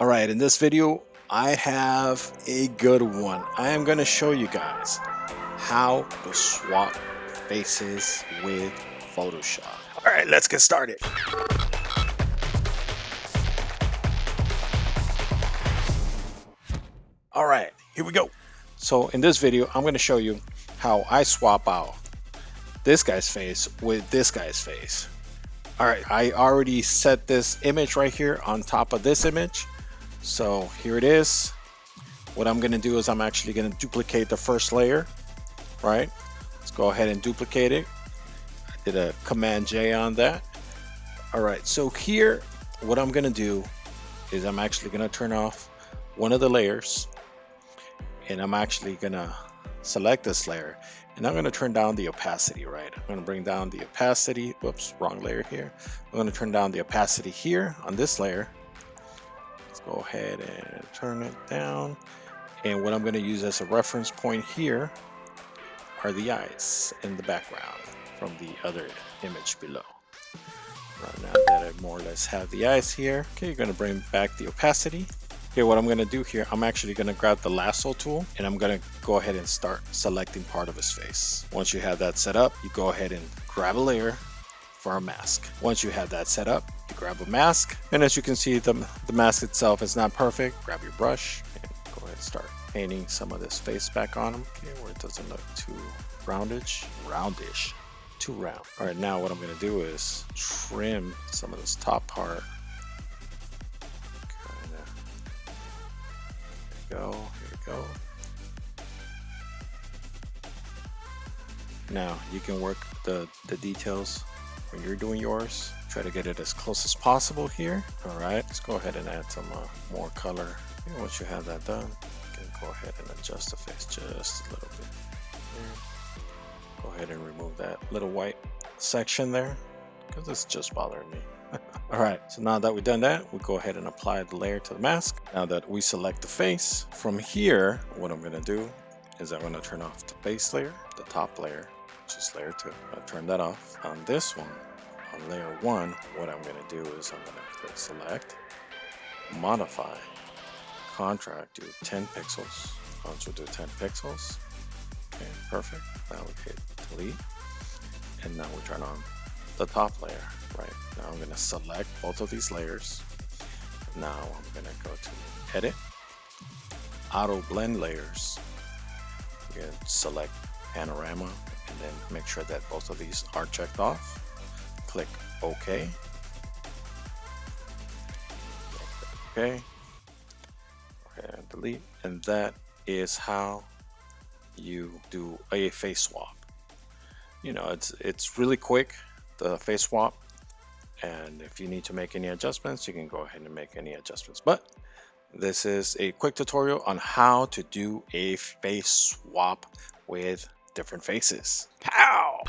All right, in this video, I have a good one. I am going to show you guys how to swap faces with Photoshop. All right, let's get started. All right, here we go. So in this video, I'm going to show you how I swap out this guy's face with this guy's face. All right, I already set this image right here on top of this image. So here it is. What I'm going to do is I'm actually going to duplicate the first layer, right? Let's go ahead and duplicate it. I did a Command J on that. All right, so here, what I'm going to do is I'm actually going to turn off one of the layers, and I'm actually going to select this layer, and I'm going to turn down the opacity, right? I'm going to bring down the opacity. Whoops, wrong layer here. I'm going to turn down the opacity here on this layer. Let's go ahead and turn it down. And what I'm going to use as a reference point here are the eyes in the background from the other image below. Right now that I more or less have the eyes here, okay, you're going to bring back the opacity. Okay, what I'm going to do here, I'm actually going to grab the lasso tool, and I'm going to go ahead and start selecting part of his face. Once you have that set up, you go ahead and grab a layer for a mask. Once you have that set up, you grab a mask, and as you can see, the mask itself is not perfect. Grab your brush and go ahead and start painting some of this face back on him, okay, where it doesn't look too roundish, too round. All right, now what I'm going to do is trim some of this top part. Here we go. Now you can work the details when you're doing yours. Try to get it as close as possible here. All right, let's go ahead and add some more color. And once you have that done, you can go ahead and adjust the face just a little bit here. Go ahead and remove that little white section there because it's just bothering me. All right, so now that we've done that, we go ahead and apply the layer to the mask. Now that we select the face, from here, what I'm gonna do is I'm gonna turn off the base layer, the top layer, which is layer 2. I'll turn that off. On this one, on layer 1, what I'm gonna do is I'm gonna click select, modify, contract, do 10 pixels. Once we do 10 pixels, okay, perfect. Now we hit delete, and now we turn on the top layer. Right now I'm going to select both of these layers. Now I'm going to go to edit, auto blend layers. You can select panorama and then make sure that both of these are checked off. Click OK. Okay. And delete. And that is how you do a face swap. You know, it's really quick, the face swap. And if you need to make any adjustments, you can go ahead and make any adjustments. But this is a quick tutorial on how to do a face swap with different faces. Pow!